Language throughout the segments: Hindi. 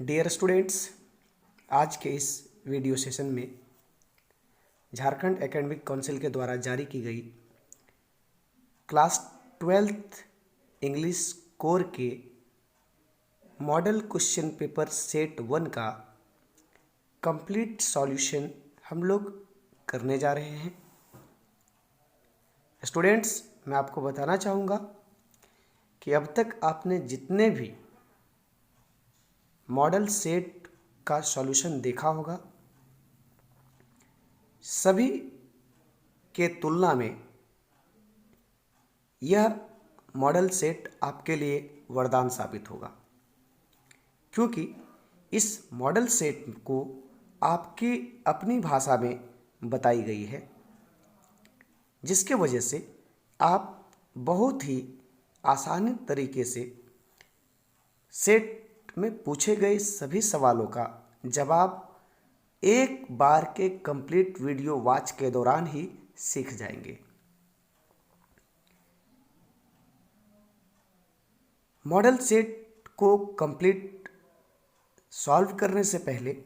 डियर स्टूडेंट्स, आज के इस वीडियो सेशन में झारखंड एकेडमिक काउंसिल के द्वारा जारी की गई क्लास 12th इंग्लिश कोर के मॉडल क्वेश्चन पेपर सेट 1 का कंप्लीट सॉल्यूशन हम लोग करने जा रहे हैं। स्टूडेंट्स, मैं आपको बताना चाहूँगा कि अब तक आपने जितने भी मॉडल सेट का सॉल्यूशन देखा होगा, सभी के तुलना में यह मॉडल सेट आपके लिए वरदान साबित होगा, क्योंकि इस मॉडल सेट को आपकी अपनी भाषा में बताई गई है, जिसके वजह से आप बहुत ही आसानी तरीके से सेट में पूछे गए सभी सवालों का जवाब एक बार के कंप्लीट वीडियो वॉच के दौरान ही सीख जाएंगे। मॉडल सेट को कंप्लीट सॉल्व करने से पहले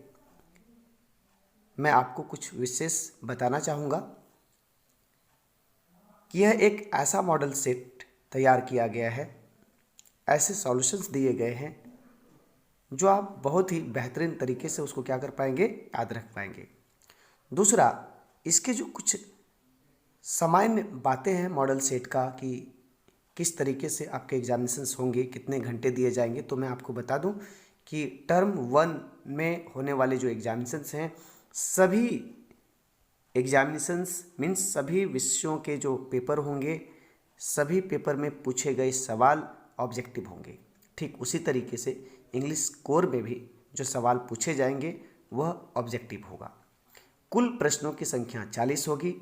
मैं आपको कुछ विशेष बताना चाहूँगा कि यह एक ऐसा मॉडल सेट तैयार किया गया है, ऐसे सॉल्यूशंस दिए गए हैं जो आप बहुत ही बेहतरीन तरीके से उसको क्या कर पाएंगे, याद रख पाएंगे। दूसरा, इसके जो कुछ सामान्य बातें हैं मॉडल सेट का कि किस तरीके से आपके एग्जामिनेशंस होंगे, कितने घंटे दिए जाएंगे, तो मैं आपको बता दूं कि टर्म 1 में होने वाले जो एग्जामिनेशंस हैं, सभी एग्जामिनेशंस मीन्स सभी विषयों के जो पेपर होंगे, सभी पेपर में पूछे गए सवाल ऑब्जेक्टिव होंगे। ठीक उसी तरीके से इंग्लिश कोर में भी जो सवाल पूछे जाएंगे वह ऑब्जेक्टिव होगा। कुल प्रश्नों की संख्या 40 होगी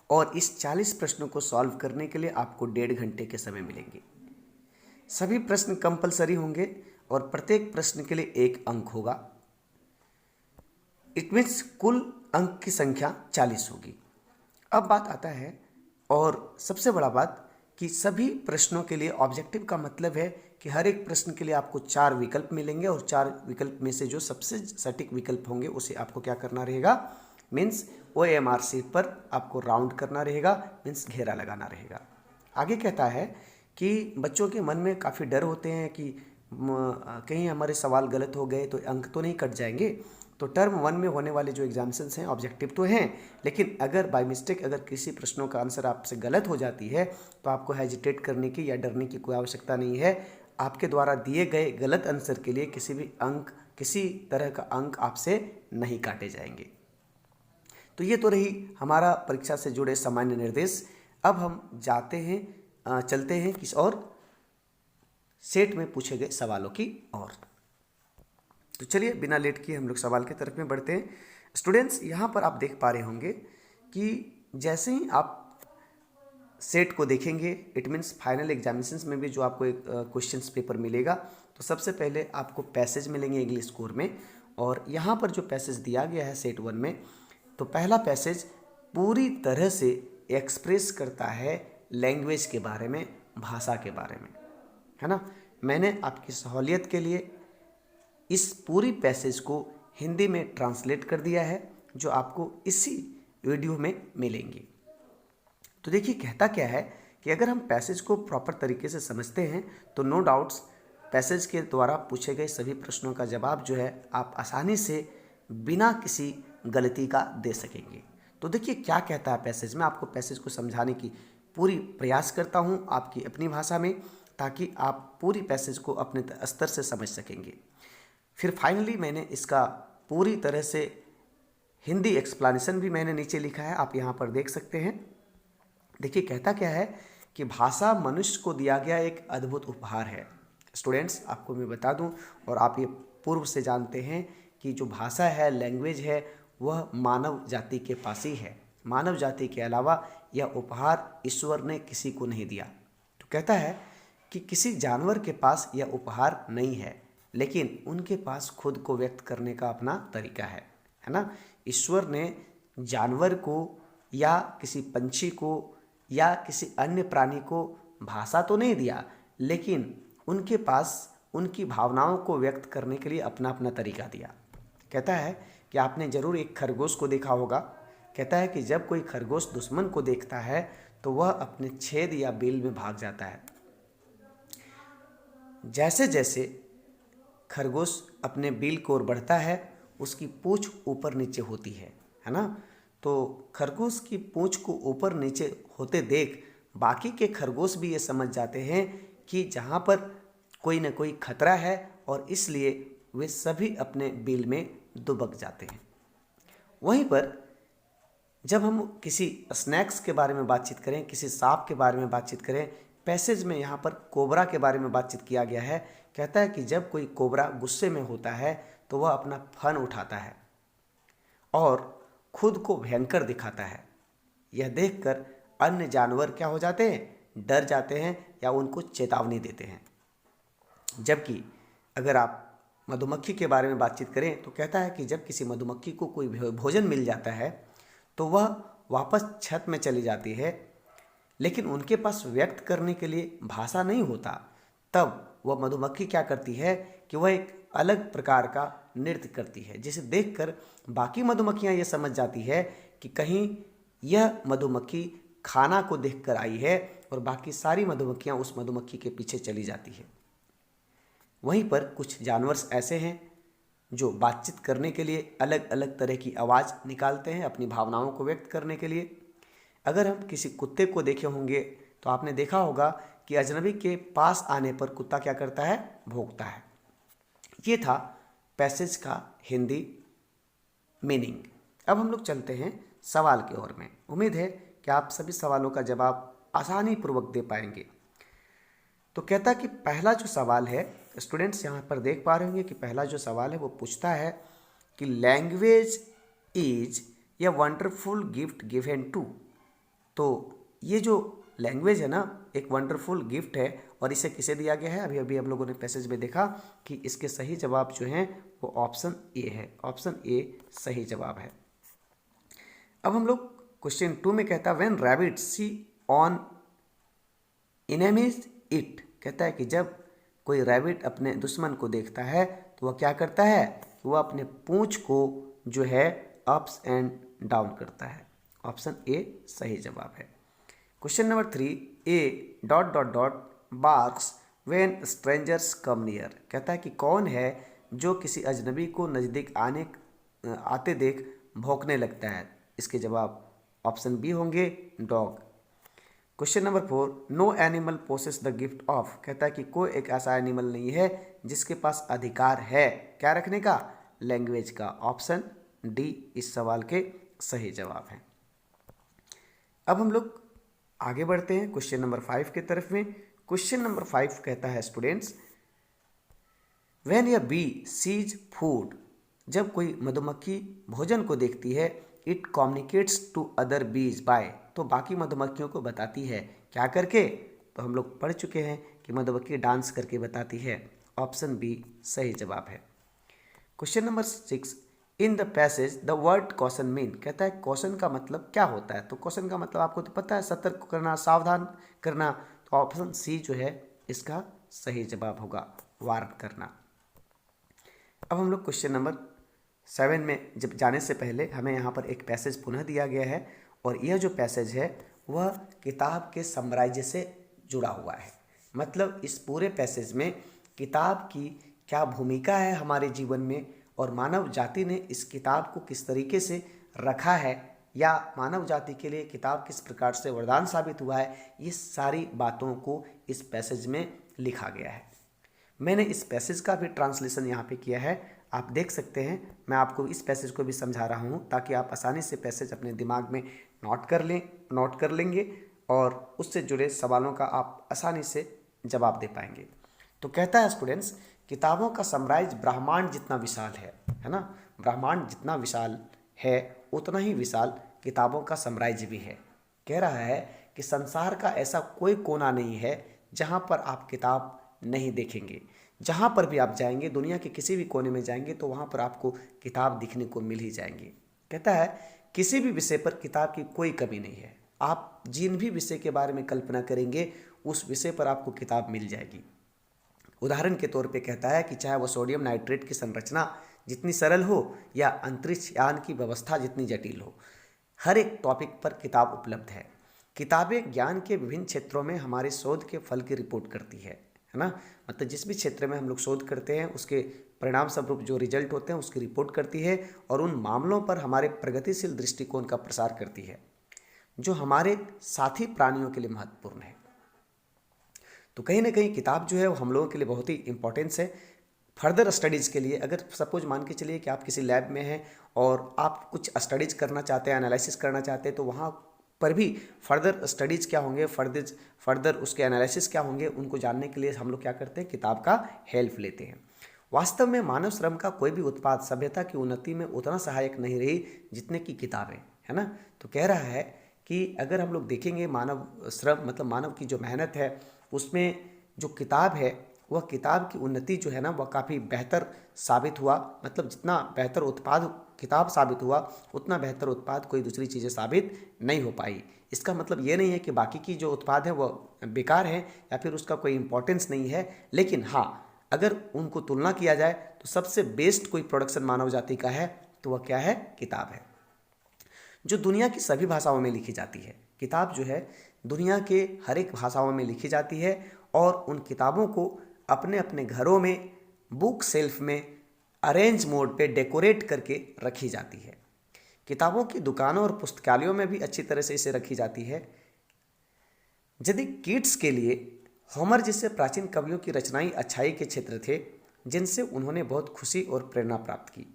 और इस 40 प्रश्नों को सॉल्व करने के लिए आपको 1.5 घंटे के समय मिलेंगे। सभी प्रश्न कंपलसरी होंगे और प्रत्येक प्रश्न के लिए 1 अंक होगा। इट मीन्स कुल अंक की संख्या 40 होगी। अब बात आता है, और सबसे बड़ा बात, कि सभी प्रश्नों के लिए ऑब्जेक्टिव का मतलब है कि हर एक प्रश्न के लिए आपको 4 विकल्प मिलेंगे और 4 विकल्प में से जो सबसे सटीक विकल्प होंगे उसे आपको क्या करना रहेगा, मीन्स OMR शीट पर आपको राउंड करना रहेगा, मीन्स घेरा लगाना रहेगा। आगे कहता है कि बच्चों के मन में काफ़ी डर होते हैं कि कहीं हमारे सवाल गलत हो गए तो अंक तो नहीं कट जाएंगे। तो टर्म 1 में होने वाले जो एग्जामिनेशंस हैं ऑब्जेक्टिव तो हैं, लेकिन अगर बाय मिस्टेक अगर किसी प्रश्नों का आंसर आपसे गलत हो जाती है तो आपको हेजिटेट करने की या डरने की कोई आवश्यकता नहीं है। आपके द्वारा दिए गए गलत आंसर के लिए किसी तरह का अंक आपसे नहीं काटे जाएंगे। तो ये तो रही हमारा परीक्षा से जुड़े सामान्य निर्देश। अब हम चलते हैं किस और सेट में पूछे गए सवालों की ओर। तो चलिए बिना लेट किए हम लोग सवाल की तरफ में बढ़ते हैं। स्टूडेंट्स, यहाँ पर आप देख पा रहे होंगे कि जैसे ही आप सेट को देखेंगे, इट मीन्स फाइनल एग्जामिनेशंस में भी जो आपको एक क्वेश्चंस पेपर मिलेगा, तो सबसे पहले आपको पैसेज मिलेंगे इंग्लिश कोर में। और यहाँ पर जो पैसेज दिया गया है सेट 1 में, तो पहला पैसेज पूरी तरह से एक्सप्रेस करता है लैंग्वेज के बारे में, भाषा के बारे में, है ना। मैंने आपकी सहूलियत के लिए इस पूरी पैसेज को हिंदी में ट्रांसलेट कर दिया है, जो आपको इसी वीडियो में मिलेंगी। तो देखिए कहता क्या है कि अगर हम पैसेज को प्रॉपर तरीके से समझते हैं तो नो डाउट्स पैसेज के द्वारा पूछे गए सभी प्रश्नों का जवाब जो है आप आसानी से बिना किसी गलती का दे सकेंगे। तो देखिए क्या कहता है पैसेज में, आपको पैसेज को समझाने की पूरी प्रयास करता हूँ आपकी अपनी भाषा में, ताकि आप पूरी पैसेज को अपने स्तर से समझ सकेंगे। फिर फाइनली मैंने इसका पूरी तरह से हिंदी एक्सप्लेनेशन भी मैंने नीचे लिखा है, आप यहाँ पर देख सकते हैं। देखिए कहता क्या है कि भाषा मनुष्य को दिया गया एक अद्भुत उपहार है। स्टूडेंट्स, आपको मैं बता दूं, और आप ये पूर्व से जानते हैं कि जो भाषा है, लैंग्वेज है, वह मानव जाति के पास ही है। मानव जाति के अलावा यह उपहार ईश्वर ने किसी को नहीं दिया। तो कहता है कि किसी जानवर के पास यह उपहार नहीं है, लेकिन उनके पास खुद को व्यक्त करने का अपना तरीका है ना। ईश्वर ने जानवर को या किसी पंछी को या किसी अन्य प्राणी को भाषा तो नहीं दिया, लेकिन उनके पास उनकी भावनाओं को व्यक्त करने के लिए अपना अपना तरीका दिया। कहता है कि आपने ज़रूर एक खरगोश को देखा होगा। कहता है कि जब कोई खरगोश दुश्मन को देखता है तो वह अपने छेद या बिल में भाग जाता है। जैसे जैसे खरगोश अपने बिल की ओर बढ़ता है उसकी पूंछ ऊपर नीचे होती है ना। तो खरगोश की पूंछ को ऊपर नीचे होते देख बाकी के खरगोश भी ये समझ जाते हैं कि जहाँ पर कोई न कोई खतरा है और इसलिए वे सभी अपने बिल में दुबक जाते हैं। वहीं पर जब हम किसी स्नैक्स के बारे में बातचीत करें, किसी सांप के बारे में बातचीत करें, पैसेज में यहाँ पर कोबरा के बारे में बातचीत किया गया है। कहता है कि जब कोई कोबरा गुस्से में होता है तो वह अपना फन उठाता है और खुद को भयंकर दिखाता है। यह देखकर अन्य जानवर क्या हो जाते हैं, डर जाते हैं या उनको चेतावनी देते हैं। जबकि अगर आप मधुमक्खी के बारे में बातचीत करें तो कहता है कि जब किसी मधुमक्खी को कोई भोजन मिल जाता है तो वह वापस छत में चली जाती है, लेकिन उनके पास व्यक्त करने के लिए भाषा नहीं होता। तब वह मधुमक्खी क्या करती है कि वह एक अलग प्रकार का नृत्य करती है, जिसे देखकर बाकी मधुमक्खियां यह समझ जाती है कि कहीं यह मधुमक्खी खाना को देखकर आई है और बाकी सारी मधुमक्खियां उस मधुमक्खी के पीछे चली जाती है। वहीं पर कुछ जानवर ऐसे हैं जो बातचीत करने के लिए अलग अलग तरह की आवाज़ निकालते हैं अपनी भावनाओं को व्यक्त करने के लिए। अगर हम किसी कुत्ते को देखे होंगे तो आपने देखा होगा कि अजनबी के पास आने पर कुत्ता क्या करता है, भौंकता है। ये था पैसेज का हिंदी मीनिंग। अब हम लोग चलते हैं सवाल की ओर में। उम्मीद है कि आप सभी सवालों का जवाब आसानी पूर्वक दे पाएंगे। तो कहता कि पहला जो सवाल है, स्टूडेंट्स यहाँ पर देख पा रहे होंगे कि पहला जो सवाल है वो पूछता है कि language is a wonderful gift given to. तो ये जो लैंग्वेज है ना, एक वंडरफुल गिफ्ट है और इसे किसे दिया गया है। अभी अभी हम लोगों ने पैसेज में देखा कि इसके सही जवाब जो हैं वो ऑप्शन ए है। ऑप्शन ए सही जवाब है। अब हम लोग क्वेश्चन 2 में कहता है when rabbit see on enemies it. कहता है कि जब कोई रैबिट अपने दुश्मन को देखता है तो वह क्या करता है, वह अपने पूंछ को जो है अप्स एंड डाउन करता है। ऑप्शन ए सही जवाब है। Question number 3, A dot dot dot barks when strangers come near. कहता है कि कौन है जो किसी अजनबी को नज़दीक आते देख भौंकने लगता है। इसके जवाब ऑप्शन बी होंगे, dog. Question number 4, no animal possess the gift of. कहता है कि कोई एक ऐसा एनिमल नहीं है जिसके पास अधिकार है क्या रखने का, लैंग्वेज का। ऑप्शन डी इस सवाल के सही जवाब है। अब हम लोग आगे बढ़ते हैं क्वेश्चन नंबर 5 की तरफ में। क्वेश्चन नंबर 5 कहता है students when a bee sees food. जब कोई मधुमक्खी भोजन को देखती है, it communicates to other bees by. तो बाकी मधुमक्खियों को बताती है क्या करके, तो हम लोग पढ़ चुके हैं कि मधुमक्खी डांस करके बताती है। ऑप्शन बी सही जवाब है। Question number 6, in the passage the word caution mean. कहता है कॉशन का मतलब क्या होता है। तो कॉशन का मतलब आपको तो पता है, सतर्क करना, सावधान करना। तो ऑप्शन सी जो है इसका सही जवाब होगा, वार्न करना। अब हम लोग क्वेश्चन नंबर 7 में जब जाने से पहले हमें यहाँ पर एक पैसेज पुनः दिया गया है और यह जो पैसेज है वह किताब के समराइज से जुड़ा हुआ है। मतलब इस पूरे पैसेज में किताब की क्या भूमिका है हमारे जीवन में और मानव जाति ने इस किताब को किस तरीके से रखा है या मानव जाति के लिए किताब किस प्रकार से वरदान साबित हुआ है, ये सारी बातों को इस पैसेज में लिखा गया है। मैंने इस पैसेज का भी ट्रांसलेशन यहाँ पे किया है, आप देख सकते हैं। मैं आपको इस पैसेज को भी समझा रहा हूँ ताकि आप आसानी से पैसेज अपने दिमाग में नोट कर लेंगे और उससे जुड़े सवालों का आप आसानी से जवाब दे पाएंगे। तो कहता है स्टूडेंट्स, किताबों का साम्राज्य ब्रह्मांड जितना विशाल है ना। ब्रह्मांड जितना विशाल है उतना ही विशाल किताबों का साम्राज्य भी है। कह रहा है कि संसार का ऐसा कोई कोना नहीं है जहाँ पर आप किताब नहीं देखेंगे। जहाँ पर भी आप जाएंगे, दुनिया के किसी भी कोने में जाएंगे तो वहाँ पर आपको किताब दिखने को मिल ही जाएंगी। कहता है किसी भी विषय पर किताब की कोई कमी नहीं है। आप जिन भी विषय के बारे में कल्पना करेंगे उस विषय पर आपको किताब मिल जाएगी। उदाहरण के तौर पे कहता है कि चाहे वो सोडियम नाइट्रेट की संरचना जितनी सरल हो या अंतरिक्ष यान की व्यवस्था जितनी जटिल हो, हर एक टॉपिक पर किताब उपलब्ध है। किताबें ज्ञान के विभिन्न क्षेत्रों में हमारे शोध के फल की रिपोर्ट करती है ना। मतलब जिस भी क्षेत्र में हम लोग शोध करते हैं उसके परिणाम स्वरूप जो रिजल्ट होते हैं उसकी रिपोर्ट करती है और उन मामलों पर हमारे प्रगतिशील दृष्टिकोण का प्रसार करती है जो हमारे साथी प्राणियों के लिए महत्वपूर्ण है। तो कहीं ना कहीं किताब जो है वो हम लोगों के लिए बहुत ही इंपॉर्टेंस है फर्दर स्टडीज़ के लिए। अगर सपोज मान के चलिए कि आप किसी लैब में हैं और आप कुछ स्टडीज़ करना चाहते हैं, एनालिसिस करना चाहते हैं, तो वहाँ पर भी फर्दर स्टडीज़ क्या होंगे, फर्दर उसके एनालिसिस क्या होंगे, उनको जानने के लिए हम लोग क्या करते हैं, किताब का हेल्प लेते हैं। वास्तव में मानव श्रम का कोई भी उत्पाद सभ्यता की उन्नति में उतना सहायक नहीं रही जितने की किताबें, है ना। तो कह रहा है कि अगर हम लोग देखेंगे मानव श्रम मतलब मानव की जो मेहनत है उसमें जो किताब है वह किताब की उन्नति जो है ना वह काफ़ी बेहतर साबित हुआ। मतलब जितना बेहतर उत्पाद किताब साबित हुआ उतना बेहतर उत्पाद कोई दूसरी चीज़ें साबित नहीं हो पाई। इसका मतलब ये नहीं है कि बाकी की जो उत्पाद है वह बेकार है या फिर उसका कोई इम्पोर्टेंस नहीं है, लेकिन हाँ अगर उनको तुलना किया जाए तो सबसे बेस्ट कोई प्रोडक्शन मानव जाति का है तो वह क्या है, किताब है, जो दुनिया की सभी भाषाओं में लिखी जाती है। किताब जो है दुनिया के हर एक भाषाओं में लिखी जाती है और उन किताबों को अपने अपने घरों में बुक सेल्फ में अरेंज मोड पे डेकोरेट करके रखी जाती है। किताबों की दुकानों और पुस्तकालयों में भी अच्छी तरह से इसे रखी जाती है। यदि किड्स के लिए होमर जैसे प्राचीन कवियों की रचनाएं अच्छाई के क्षेत्र थे जिनसे उन्होंने बहुत खुशी और प्रेरणा प्राप्त की।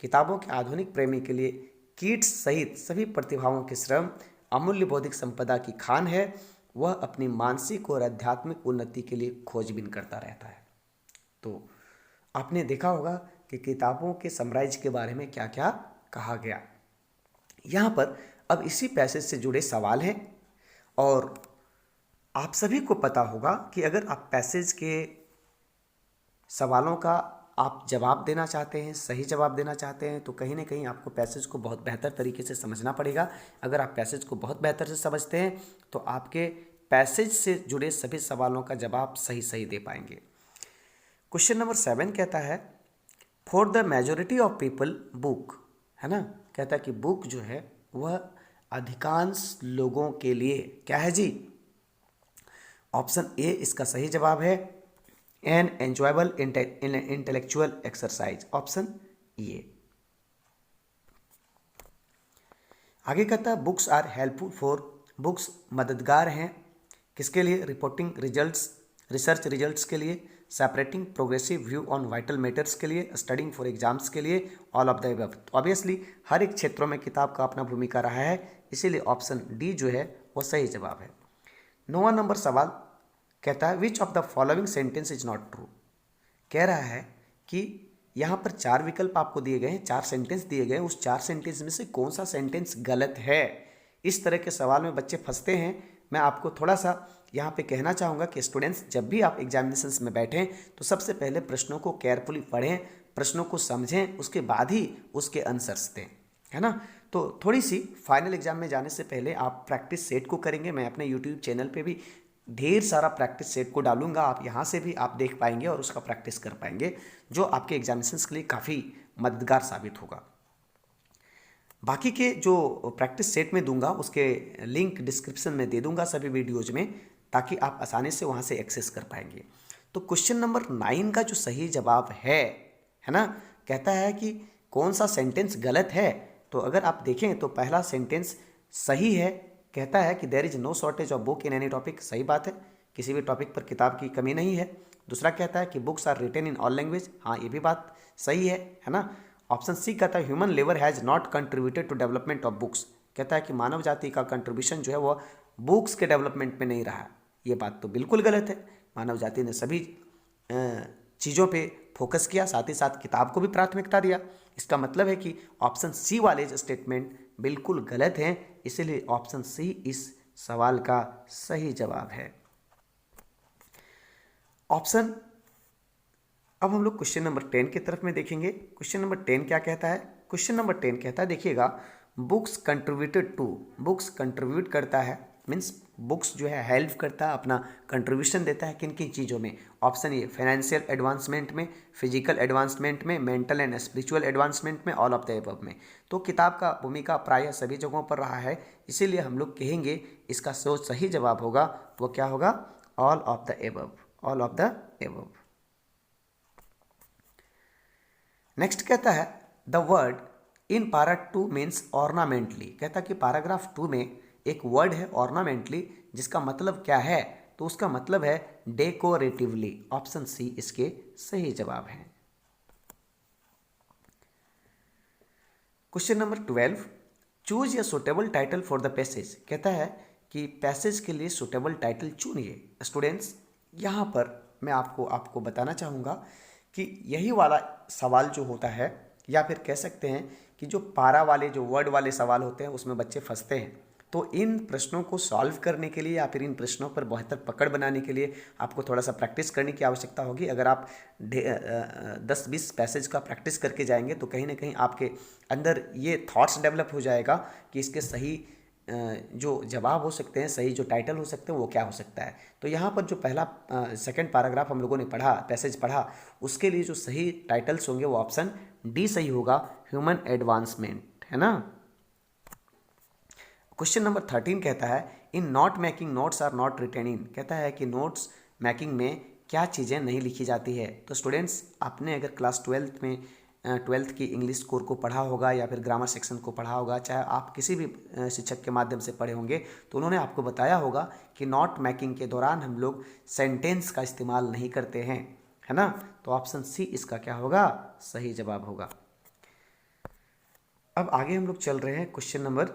किताबों के आधुनिक प्रेमी के लिए किड्स सहित सभी प्रतिभाओं के श्रम अमूल्य बौद्धिक संपदा की खान है। वह अपनी मानसिक और आध्यात्मिक उन्नति के लिए खोजबीन करता रहता है। तो आपने देखा होगा कि किताबों के समराइज के बारे में क्या क्या कहा गया। यहाँ पर अब इसी पैसेज से जुड़े सवाल हैं और आप सभी को पता होगा कि अगर आप पैसेज के सवालों का आप जवाब देना चाहते हैं, सही जवाब देना चाहते हैं, तो कहीं ना कहीं आपको पैसेज को बहुत बेहतर तरीके से समझना पड़ेगा। अगर आप पैसेज को बहुत बेहतर से समझते हैं तो आपके पैसेज से जुड़े सभी सवालों का जवाब सही सही दे पाएंगे। क्वेश्चन नंबर 7 कहता है for the majority of people book, है ना, कहता है कि बुक जो है वह अधिकांश लोगों के लिए क्या है जी। ऑप्शन ए इसका सही जवाब है, an enjoyable intellectual exercise, option A. आगे कहता है books are helpful for, books मददगार हैं किसके लिए, रिपोर्टिंग रिजल्ट्स, रिसर्च रिजल्ट्स के लिए, separating progressive view on vital matters के लिए, स्टडिंग फॉर एग्जाम्स के लिए, all of the above. Obviously हर एक क्षेत्रों में किताब का अपना भूमिका रहा है, इसीलिए ऑप्शन डी जो है वो सही जवाब है। 9वां नंबर सवाल कहता है विच of the following sentence is not true. कह रहा है कि यहाँ पर 4 विकल्प आपको दिए गए हैं, 4 सेंटेंस दिए गए हैं, उस 4 सेंटेंस में से कौन सा सेंटेंस गलत है। इस तरह के सवाल में बच्चे फंसते हैं। मैं आपको थोड़ा सा यहाँ पे कहना चाहूँगा कि स्टूडेंट्स जब भी आप एग्जामिनेशंस में बैठें तो सबसे पहले प्रश्नों को केयरफुली पढ़ें, प्रश्नों को समझें, उसके बाद ही उसके आंसर्स दें, है ना। तो थोड़ी सी फाइनल एग्जाम में जाने से पहले आप प्रैक्टिस सेट को करेंगे। मैं अपने यूट्यूब चैनल पे भी ढेर सारा प्रैक्टिस सेट को डालूंगा, आप यहाँ से भी आप देख पाएंगे और उसका प्रैक्टिस कर पाएंगे, जो आपके एग्जामिनेशंस के लिए काफ़ी मददगार साबित होगा। बाकी के जो प्रैक्टिस सेट में दूंगा उसके लिंक डिस्क्रिप्शन में दे दूंगा सभी वीडियोज में, ताकि आप आसानी से वहाँ से एक्सेस कर पाएंगे। तो क्वेश्चन नंबर 9 का जो सही जवाब है ना, कहता है कि कौन सा सेंटेंस गलत है। तो अगर आप देखें तो पहला सेंटेंस सही है, कहता है कि there is no shortage of book in any topic, सही बात है, किसी भी टॉपिक पर किताब की कमी नहीं है। दूसरा कहता है कि books are written in all language, हाँ ये भी बात सही है ना। ऑप्शन सी कहता है human labour has not contributed to development of books, कहता है कि मानव जाति का कंट्रीब्यूशन जो है वो बुक्स के डेवलपमेंट में नहीं रहा। ये बात तो बिल्कुल गलत है, मानव जाति ने सभी चीज़ों पे फोकस किया, साथ ही साथ किताब को भी प्राथमिकता दिया। इसका मतलब है कि ऑप्शन सी वाले स्टेटमेंट बिल्कुल गलत हैं, इसीलिए ऑप्शन सी इस सवाल का सही जवाब है। ऑप्शन अब हम लोग क्वेश्चन नंबर 10 की तरफ में देखेंगे। क्वेश्चन नंबर 10 क्या कहता है, क्वेश्चन नंबर 10 कहता है देखिएगा books contributed to, books contribute करता है मीन्स बुक्स जो है हेल्प करता है, अपना कंट्रीब्यूशन देता है किन किन चीज़ों में। ऑप्शन ए फाइनेंशियल एडवांसमेंट में, फिजिकल एडवांसमेंट में, मेंटल एंड स्पिरिचुअल एडवांसमेंट में, ऑल ऑफ द एबव में। तो किताब का भूमिका प्रायः सभी जगहों पर रहा है, इसीलिए हम लोग कहेंगे इसका जो सही जवाब होगा वो क्या होगा, all of the above, all of the above. Next कहता है द वर्ड इन पारा 2 मीन्स ऑर्नामेंटली। कहता है कि पैराग्राफ 2 में एक वर्ड है ऑर्नामेंटली, जिसका मतलब क्या है, तो उसका मतलब है डेकोरेटिवली। ऑप्शन सी इसके सही जवाब है। Question number 12, choose a suitable title for the passage. कहता है कि पैसेज के लिए सुटेबल टाइटल चुनिए। स्टूडेंट्स, यहाँ पर मैं आपको बताना चाहूँगा कि यही वाला सवाल जो होता है, या फिर कह सकते हैं कि जो पारा वाले जो वर्ड वाले सवाल होते हैं उसमें बच्चे फंसते हैं। तो इन प्रश्नों को सॉल्व करने के लिए या फिर इन प्रश्नों पर बेहतर पकड़ बनाने के लिए आपको थोड़ा सा प्रैक्टिस करने की आवश्यकता होगी। अगर आप 10-20 पैसेज का प्रैक्टिस करके जाएंगे तो कहीं ना कहीं आपके अंदर ये थॉट्स डेवलप हो जाएगा कि इसके सही जो जवाब हो सकते हैं, सही जो टाइटल हो सकते हैं वो क्या हो सकता है। तो यहाँ पर जो पहला सेकंड पैराग्राफ हम लोगों ने पढ़ा, पैसेज पढ़ा, उसके लिए जो सही टाइटल्स होंगे वो ऑप्शन डी सही होगा, ह्यूमन एडवांसमेंट, है ना। क्वेश्चन नंबर 13 कहता है in note making notes are not written in. कहता है कि नोट्स मेकिंग में क्या चीज़ें नहीं लिखी जाती है। तो स्टूडेंट्स, आपने अगर क्लास 12th में 12th की इंग्लिश कोर को पढ़ा होगा या फिर ग्रामर सेक्शन को पढ़ा होगा, चाहे आप किसी भी शिक्षक के माध्यम से पढ़े होंगे, तो उन्होंने आपको बताया होगा कि नोट मेकिंग के दौरान हम लोग सेंटेंस का इस्तेमाल नहीं करते हैं, है ना। तो ऑप्शन सी इसका क्या होगा, सही जवाब होगा। अब आगे हम लोग चल रहे हैं क्वेश्चन नंबर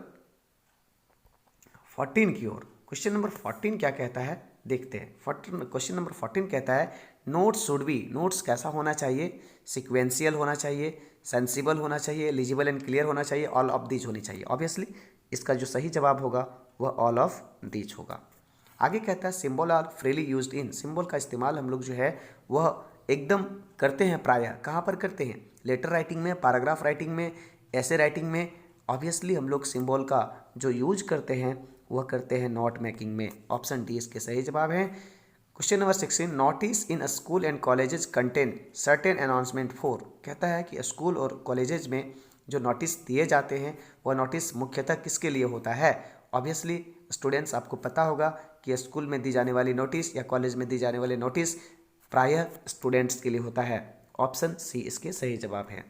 14 की ओर। क्वेश्चन नंबर 14 क्या कहता है, देखते हैं। क्वेश्चन नंबर 14 कहता है नोट्स शुड बी, नोट्स कैसा होना चाहिए, सिक्वेंशियल होना चाहिए, सेंसिबल होना चाहिए, एलिजिबल एंड क्लियर होना चाहिए, ऑल ऑफ दीज होनी चाहिए। ऑब्वियसली इसका जो सही जवाब होगा वह ऑल ऑफ दीज होगा। आगे कहता है symbol are freely used in, symbol का इस्तेमाल हम लोग जो है वह एकदम करते हैं, प्रायः कहाँ पर करते हैं, लेटर राइटिंग में, पैराग्राफ राइटिंग में, ऐसे राइटिंग में। ऑब्वियसली हम लोग सिंबल का जो यूज करते हैं वह करते हैं नोट मेकिंग में। ऑप्शन डी इसके सही जवाब है। Question number 16, notice in school and colleges contain certain announcement for. कहता है कि स्कूल और कॉलेजेस में जो नोटिस दिए जाते हैं वह नोटिस मुख्यतः किसके लिए होता है। ऑब्वियसली स्टूडेंट्स, आपको पता होगा कि स्कूल में दी जाने वाली नोटिस या कॉलेज में दी जाने वाली नोटिस प्रायः स्टूडेंट्स के लिए होता है। ऑप्शन सी इसके सही जवाब है।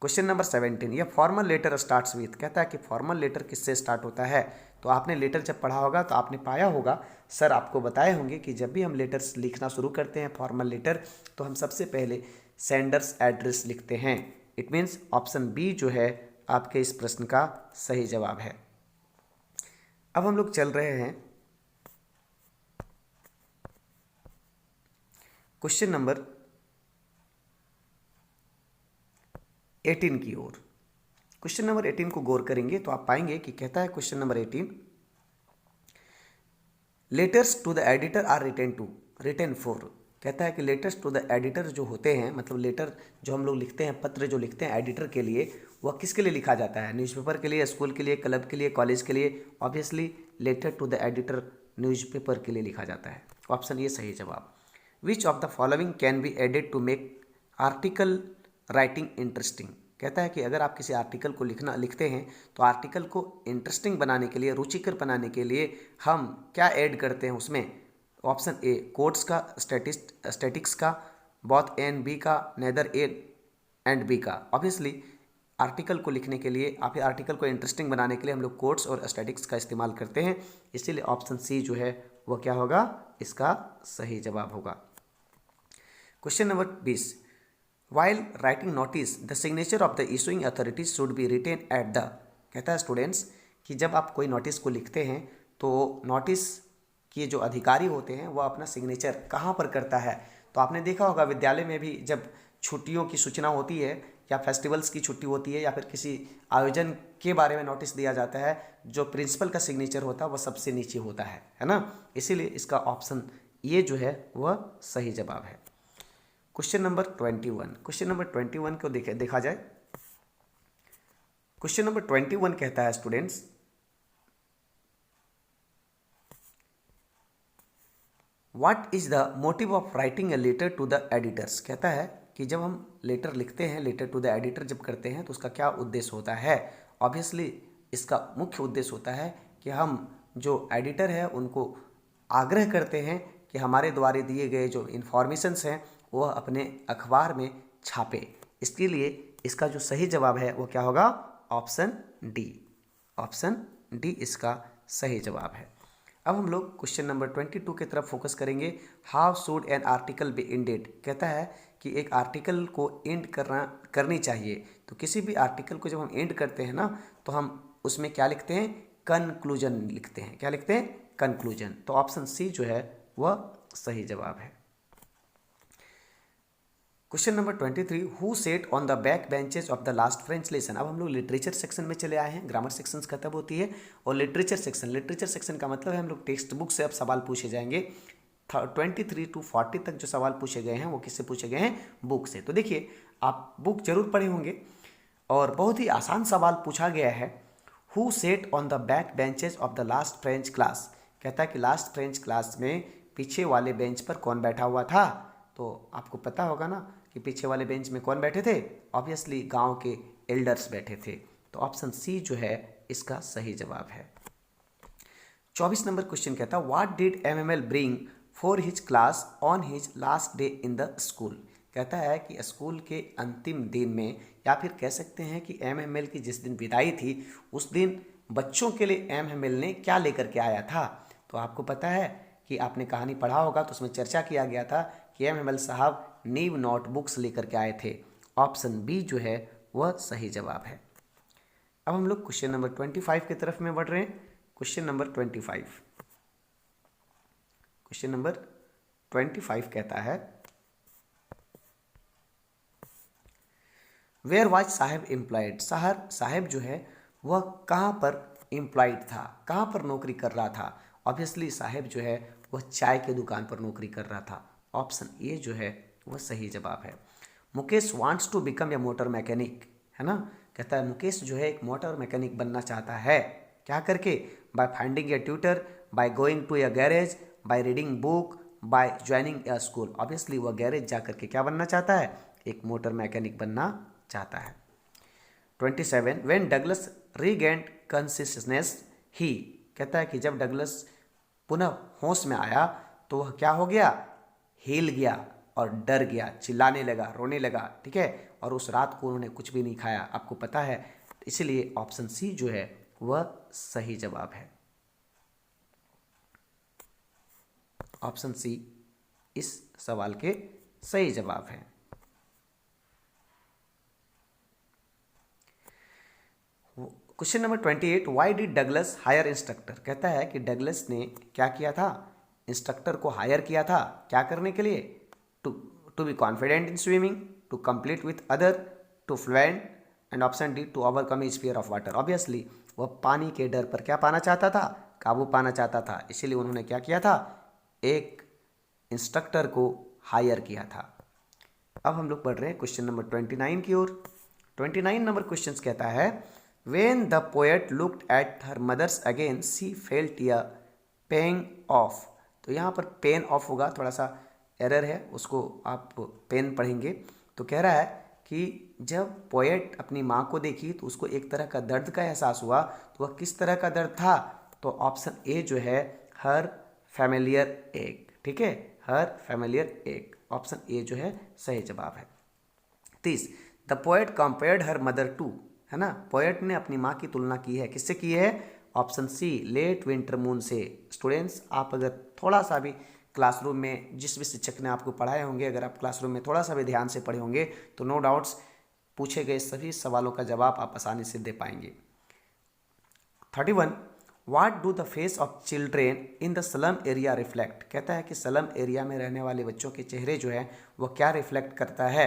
क्वेश्चन नंबर 17, यह फॉर्मल लेटर स्टार्ट्स विथ। कहता है कि फॉर्मल लेटर किससे स्टार्ट होता है। तो आपने लेटर जब पढ़ा होगा तो आपने पाया होगा, सर आपको बताए होंगे कि जब भी हम लेटर्स लिखना शुरू करते हैं फॉर्मल लेटर, तो हम सबसे पहले सेंडर्स एड्रेस लिखते हैं। इट मीन्स ऑप्शन बी जो है आपके इस प्रश्न का सही जवाब है। अब हम लोग चल रहे हैं क्वेश्चन नंबर 18 की ओर। क्वेश्चन नंबर 18 को गौर करेंगे तो आप पाएंगे कि कहता है question number 18, letters to the editor are written for. कहता है कि लेटर्स टू द एडिटर जो होते हैं, मतलब लेटर जो हम लोग लिखते हैं, पत्र जो लिखते हैं एडिटर के लिए, वह किसके लिए लिखा जाता है, न्यूज़पेपर के लिए, स्कूल के लिए, क्लब के लिए, कॉलेज के लिए। Obviously letter to the editor newspaper के लिए लिखा जाता है। ऑप्शन ये सही जवाब। Which of the following can be added to make article writing interesting. कहता है कि अगर आप किसी आर्टिकल को लिखते हैं तो आर्टिकल को इंटरेस्टिंग बनाने के लिए, रुचिकर बनाने के लिए हम क्या ऐड करते हैं उसमें। ऑप्शन ए कोट्स का, स्टैटिक्स का, बोथ ए एंड बी का, नेदर ए एंड बी का। ऑब्वियसली आर्टिकल को लिखने के लिए, आप आर्टिकल को इंटरेस्टिंग बनाने के लिए हम लोग कोट्स और स्टैटिक्स का इस्तेमाल करते हैं, इसीलिए ऑप्शन सी जो है वह क्या होगा, इसका सही जवाब होगा। Question number 20, while writing notice the signature of the issuing authorities should be written at the. कहता है स्टूडेंट्स कि जब आप कोई नोटिस को लिखते हैं तो नोटिस के जो अधिकारी होते हैं वह अपना सिग्नेचर कहाँ पर करता है। तो आपने देखा होगा विद्यालय में भी जब छुट्टियों की सूचना होती है या फेस्टिवल्स की छुट्टी होती है या फिर किसी आयोजन के बारे में नोटिस दिया जाता है, जो प्रिंसिपल का सिग्नेचर होता है वह सबसे नीचे होता है ना। इसीलिए इसका ऑप्शन ये जो है वह सही जवाब है। क्वेश्चन नंबर 21, क्वेश्चन नंबर 21 को देखा जाए। क्वेश्चन नंबर 21 कहता है students, what is the motive of writing a letter to the editors. कहता है कि जब हम लेटर लिखते हैं, लेटर टू द एडिटर जब करते हैं तो उसका क्या उद्देश्य होता है। ऑब्वियसली इसका मुख्य उद्देश्य होता है कि हम जो एडिटर है उनको आग्रह करते हैं कि हमारे द्वारा दिए गए जो इन्फॉर्मेशंस हैं वह अपने अखबार में छापे। इसके लिए इसका जो सही जवाब है वो क्या होगा, ऑप्शन डी। ऑप्शन डी इसका सही जवाब है। अब हम लोग क्वेश्चन नंबर 22 की तरफ फोकस करेंगे। How should an article B ended. कहता है कि एक आर्टिकल को एंड करनी चाहिए। तो किसी भी आर्टिकल को जब हम एंड करते हैं ना तो हम उसमें क्या लिखते हैं, कंक्लूजन लिखते हैं। क्या लिखते हैं, कंक्लूजन। तो ऑप्शन सी जो है वह सही जवाब है। Question number 23, who set on the back benches of the last French lesson. अब हम लोग लिटरेचर सेक्शन में चले आए हैं। ग्रामर सेक्शंस खत्म होती है और लिटरेचर सेक्शन का मतलब है हम लोग टेक्स्ट बुक से अब सवाल पूछे जाएंगे। 23 to 40 तक जो सवाल पूछे गए हैं वो किससे पूछे गए हैं, बुक से। तो देखिए आप बुक जरूर पढ़े होंगे और बहुत ही आसान सवाल पूछा गया है। Who set on the back benches of the last French class. कहता है कि लास्ट फ्रेंच क्लास में पीछे वाले बेंच पर कौन बैठा हुआ था। तो आपको पता होगा ना कि पीछे वाले बेंच में कौन बैठे थे, ऑब्वियसली गांव के एल्डर्स बैठे थे। तो ऑप्शन सी जो है इसका सही जवाब है। 24 नंबर क्वेश्चन कहता है what did MML bring for his class on his last day in the school. कहता है कि स्कूल के अंतिम दिन में, या फिर कह सकते हैं कि MML की जिस दिन विदाई थी उस दिन बच्चों के लिए MML ने क्या लेकर के आया था। तो आपको पता है कि आपने कहानी पढ़ा होगा तो उसमें चर्चा किया गया था कि MML साहब न्यू नोटबुक्स लेकर के आए थे। ऑप्शन बी जो है वह सही जवाब है। अब हम लोग क्वेश्चन नंबर 25 की तरफ में बढ़ रहे हैं। क्वेश्चन नंबर 25, क्वेश्चन नंबर 25 कहता है वेयर वाज साहेब एम्प्लॉयड। साहेब जो है वह कहाँ पर एम्प्लॉयड था, कहाँ पर नौकरी कर रहा था। ऑब्वियसली साहेब जो है वह चाय के दुकान पर नौकरी कर रहा था। ऑप्शन ए जो है वह सही जवाब है। Mukesh wants to become a motor mechanic, है ना। कहता है मुकेश जो है एक मोटर मैकेनिक बनना चाहता है। क्या करके, by finding a tutor, by going to a garage, by reading book, by joining a school. Obviously वह गैरेज जा करके क्या बनना चाहता है, एक मोटर मैकेनिक बनना चाहता है। 27, व्हेन डगलस रीगेंड कॉन्शियसनेस ही। कहता है कि जब डगलस पुनः होश में आया तो वह क्या हो गया, हिल गया और डर गया, चिल्लाने लगा, रोने लगा, ठीक है। और उस रात को उन्होंने कुछ भी नहीं खाया, आपको पता है। इसलिए ऑप्शन सी जो है वह सही जवाब है। ऑप्शन सी इस सवाल के सही जवाब है। Question number 28, why did Douglas hire instructor. कहता है कि डगलस ने क्या किया था, इंस्ट्रक्टर को हायर किया था। क्या करने के लिए, to be confident in swimming, to complete with other, to fluent, and option D to overcome his fear of water. Obviously वह पानी के डर पर क्या पाना चाहता था, काबू पाना चाहता था। इसीलिए उन्होंने क्या किया था, एक इंस्ट्रक्टर को हायर किया था। अब हम लोग पढ़ रहे हैं क्वेश्चन नंबर 29 की ओर। 29 नंबर क्वेश्चन कहता है When the poet looked at her mother's again, she felt a pang off। तो यहाँ पर पेन ऑफ होगा, थोड़ा सा एरर है, उसको आप पेन पढ़ेंगे। तो कह रहा है कि जब पोएट अपनी माँ को देखी तो उसको एक तरह का दर्द का एहसास हुआ। तो वह किस तरह का दर्द था, तो ऑप्शन ए जो है हर फैमिलियर एक, ठीक है, हर फैमिलियर एक। ऑप्शन ए जो है सही जवाब है। 30, the poet compared her mother to, है ना। पोएट ने अपनी माँ की तुलना की है, किससे की है, option C late winter moon से। स्टूडेंट्स आप अगर थोड़ा सा भी क्लासरूम में जिस भी शिक्षक ने आपको पढ़ाए होंगे, अगर आप क्लासरूम में थोड़ा सा भी ध्यान से पढ़े होंगे तो नो डाउट्स पूछे गए सभी सवालों का जवाब आप आसानी से दे पाएंगे। 31, what do the face of children in the slum area reflect. कहता है कि स्लम एरिया में रहने वाले बच्चों के चेहरे जो है वह क्या रिफ्लेक्ट करता है,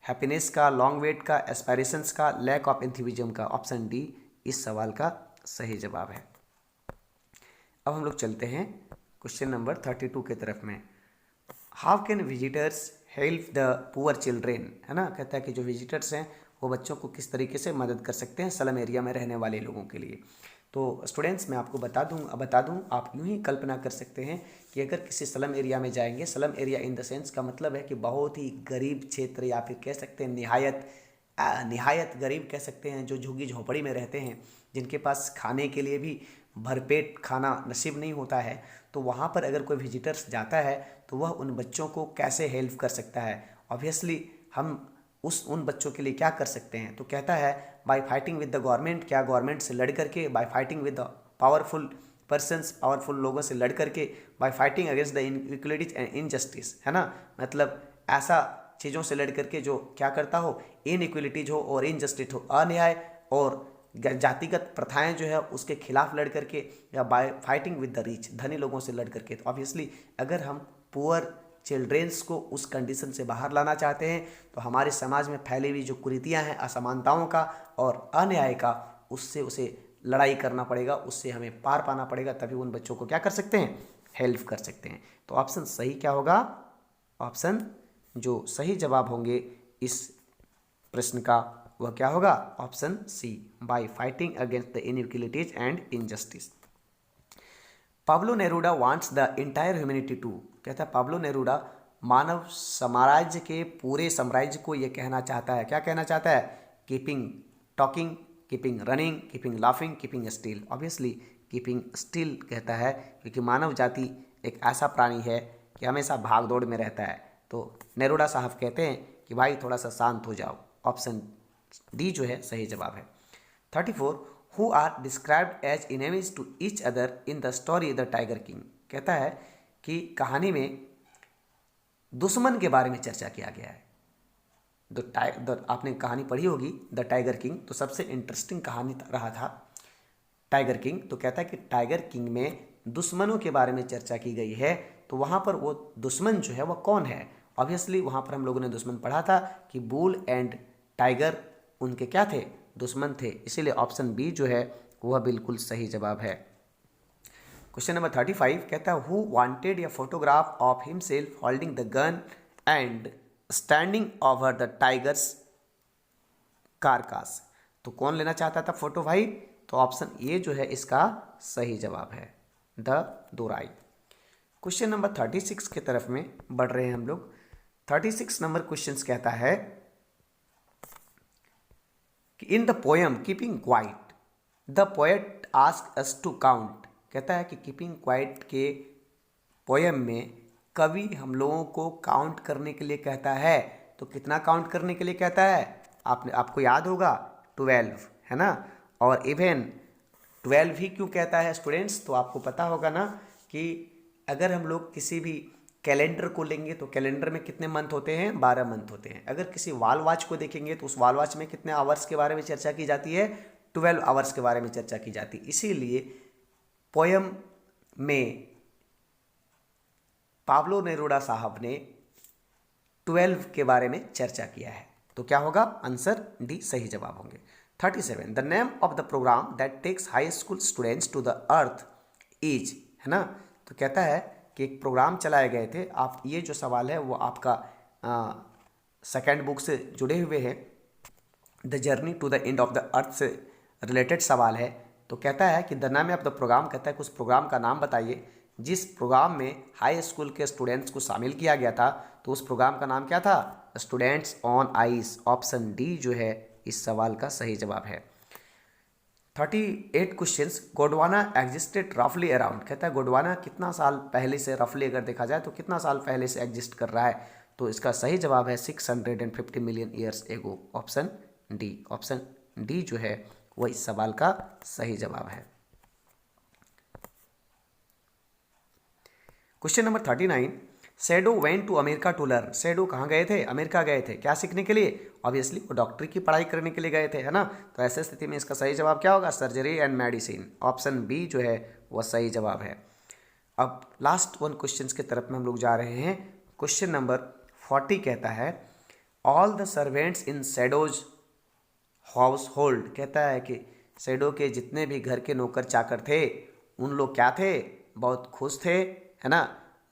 हैप्पीनेस का, लॉन्ग वेट का, एस्पायरेशंस का, लैक ऑफ एंथुसियाज्म का। ऑप्शन डी इस सवाल का सही जवाब है। अब हम लोग चलते हैं क्वेश्चन नंबर 32 के तरफ में। How can visitors help the poor children, है ना। कहता है कि जो विजिटर्स हैं वो बच्चों को किस तरीके से मदद कर सकते हैं स्लम एरिया में रहने वाले लोगों के लिए। तो स्टूडेंट्स मैं आपको बता दूं आप यूं ही कल्पना कर सकते हैं कि अगर किसी स्लम एरिया में जाएंगे, slum area in the sense का मतलब है कि बहुत ही गरीब क्षेत्र, या फिर कह सकते हैं निहायत गरीब कह सकते हैं, जो झुग्गी झोंपड़ी में रहते हैं, जिनके पास खाने के लिए भी भरपेट खाना नसीब नहीं होता है, तो वहाँ पर अगर कोई विजिटर्स जाता है तो वह उन बच्चों को कैसे हेल्प कर सकता है। ऑब्वियसली हम उन बच्चों के लिए क्या कर सकते हैं, तो कहता है bye fighting with the government, क्या गवर्नमेंट से लड़ करके, bye fighting with the powerful persons, powerful लोगों से लड़ करके, bye fighting against the inequalities and injustice, है ना, मतलब ऐसा चीज़ों से लड़ करके जो क्या करता हो, इनइक्वलिटीज हो और इनजस्टिस हो, अन्याय और जातिगत प्रथाएं जो है उसके खिलाफ लड़ करके, या bye fighting with the rich, धनी लोगों से लड़ करके। तो ऑब्वियसली अगर हम पुअर चिल्ड्रेंस को उस कंडीशन से बाहर लाना चाहते हैं तो हमारे समाज में फैली हुई जो कुरीतियां हैं, असमानताओं का और अन्याय का, उससे उसे लड़ाई करना पड़ेगा, उससे हमें पार पाना पड़ेगा, तभी उन बच्चों को क्या कर सकते हैं, हेल्प कर सकते हैं। तो ऑप्शन सही क्या होगा, ऑप्शन जो सही जवाब होंगे इस प्रश्न का वह क्या होगा, option C, by fighting against the inequalities and injustice. Pablo Neruda wants the entire humanity to, कहता है पाब्लो नेरूडा मानव साम्राज्य के पूरे साम्राज्य को यह कहना चाहता है, क्या कहना चाहता है, keeping talking, keeping running, keeping laughing, keeping still. Obviously keeping still कहता है, क्योंकि मानव जाति एक ऐसा प्राणी है कि हमेशा भाग दौड़ में रहता है। तो नेरूडा साहब कहते हैं कि भाई थोड़ा सा शांत हो जाओ, ऑप्शन डी जो है सही जवाब है। 34 who are described as enemies to each other in the story the tiger king, कहता है कि कहानी में दुश्मन के बारे में चर्चा किया गया है। आपने कहानी पढ़ी होगी द टाइगर किंग, तो सबसे इंटरेस्टिंग कहानी रहा था टाइगर किंग। तो कहता है कि टाइगर किंग में दुश्मनों के बारे में चर्चा की गई है, तो वहाँ पर वो दुश्मन जो है वह कौन है। ऑब्वियसली वहाँ पर हम लोगों ने दुश्मन पढ़ा था कि बुल एंड टाइगर उनके क्या थे, दुश्मन थे, इसीलिए ऑप्शन बी जो है वह बिल्कुल सही जवाब है। क्वेश्चन नंबर 35 कहता है who wanted a photograph of himself holding the gun and standing over the tigers कारकास, तो कौन लेना चाहता था फोटो भाई, तो ऑप्शन ए जो है इसका सही जवाब है, द दोराई। क्वेश्चन नंबर 36 की तरफ में बढ़ रहे हैं हम लोग। 36 नंबर क्वेश्चन कहता है कि in the poem keeping quiet the poet ask us to count, कहता है कि कीपिंग क्वाइट के पोएम में कवि हम लोगों को काउंट करने के लिए कहता है, तो कितना काउंट करने के लिए कहता है, आपको याद होगा 12, है ना, और इवन 12 ही क्यों कहता है स्टूडेंट्स, तो आपको पता होगा ना कि अगर हम लोग किसी भी कैलेंडर को लेंगे तो कैलेंडर में कितने मंथ होते हैं, 12 मंथ होते हैं। अगर किसी वॉल वॉच को देखेंगे तो उस वॉल वॉच में कितने आवर्स के बारे में चर्चा की जाती है, 12 आवर्स के बारे में चर्चा की जाती है। इसीलिए पोयम में पाब्लो नेरूडा साहब ने 12 के बारे में चर्चा किया है, तो क्या होगा, आंसर डी सही जवाब होंगे। 37 the name of the programme that takes high school students to the earth is, है ना, तो कहता है कि एक प्रोग्राम चलाए गए थे। आप ये जो सवाल है वो आपका सेकेंड बुक से जुड़े हुए हैं, the journey to the end of the earth से रिलेटेड सवाल है। तो कहता है कि the name of the programme, कहता है कि उस प्रोग्राम का नाम बताइए जिस प्रोग्राम में हाई स्कूल के स्टूडेंट्स को शामिल किया गया था। तो उस प्रोग्राम का नाम क्या था, students on ice. Option D जो है इस सवाल का सही जवाब है। 38 क्वेश्चंस गोंडवाना एग्जिस्टेड रफली अराउंड, कहता है गोंडवाना कितना साल पहले से, रफली अगर देखा जाए तो कितना साल पहले से एग्जिस्ट कर रहा है, तो इसका सही जवाब है 650 million years ago. Option D जो है वह इस सवाल का सही जवाब है। Question number 39 shadow went to America to learn, shadow कहाँ गए थे, अमेरिका गए थे, क्या सीखने के लिए, ऑब्वियसली वो डॉक्टरी की पढ़ाई करने के लिए गए थे, है ना। तो ऐसे स्थिति में इसका सही जवाब क्या होगा, surgery and medicine. Option B जो है वह सही जवाब है। अब लास्ट वन क्वेश्चन की तरफ में हम लोग जा रहे हैं। क्वेश्चन नंबर 40 कहता है all the servants in shadows house hold, कहता है कि शैडो के जितने भी घर के नौकर चाकर थे उन लोग क्या थे, बहुत खुश थे, है ना,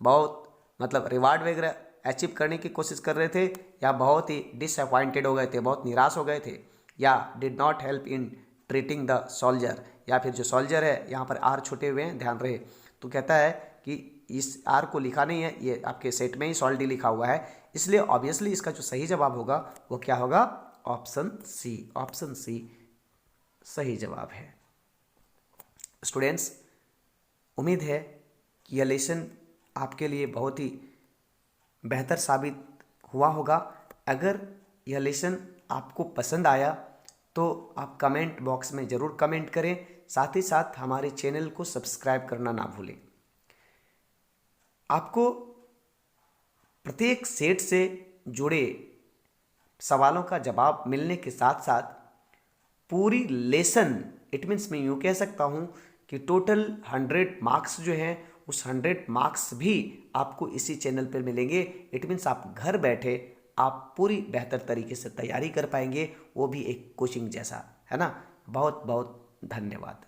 बहुत मतलब रिवार्ड वगैरह अचीव करने की कोशिश कर रहे थे, या बहुत ही डिसअपॉइंटेड हो गए थे, बहुत निराश हो गए थे, या did not help in treating the soldier, या फिर जो सोल्जर है, यहाँ पर आर छूटे हुए हैं, ध्यान रहे। तो कहता है कि इस आर को लिखा नहीं है, ये आपके सेट में ही सॉल्ट डी लिखा हुआ है, इसलिए ऑब्वियसली इसका जो सही जवाब होगा वो क्या होगा, ऑप्शन सी। ऑप्शन सी सही जवाब है। स्टूडेंट्स, उम्मीद है कि यह लेसन आपके लिए बहुत ही बेहतर साबित हुआ होगा। अगर यह लेसन आपको पसंद आया तो आप कमेंट बॉक्स में ज़रूर कमेंट करें, साथ ही साथ हमारे चैनल को सब्सक्राइब करना ना भूलें। आपको प्रत्येक सेट से जुड़े सवालों का जवाब मिलने के साथ साथ पूरी लेसन, इट मीन्स मैं यूँ कह सकता हूँ कि टोटल 100 मार्क्स जो हैं उस 100 मार्क्स भी आपको इसी चैनल पर मिलेंगे। इट मीन्स आप घर बैठे आप पूरी बेहतर तरीके से तैयारी कर पाएंगे, वो भी एक कोचिंग जैसा, है ना। बहुत बहुत धन्यवाद।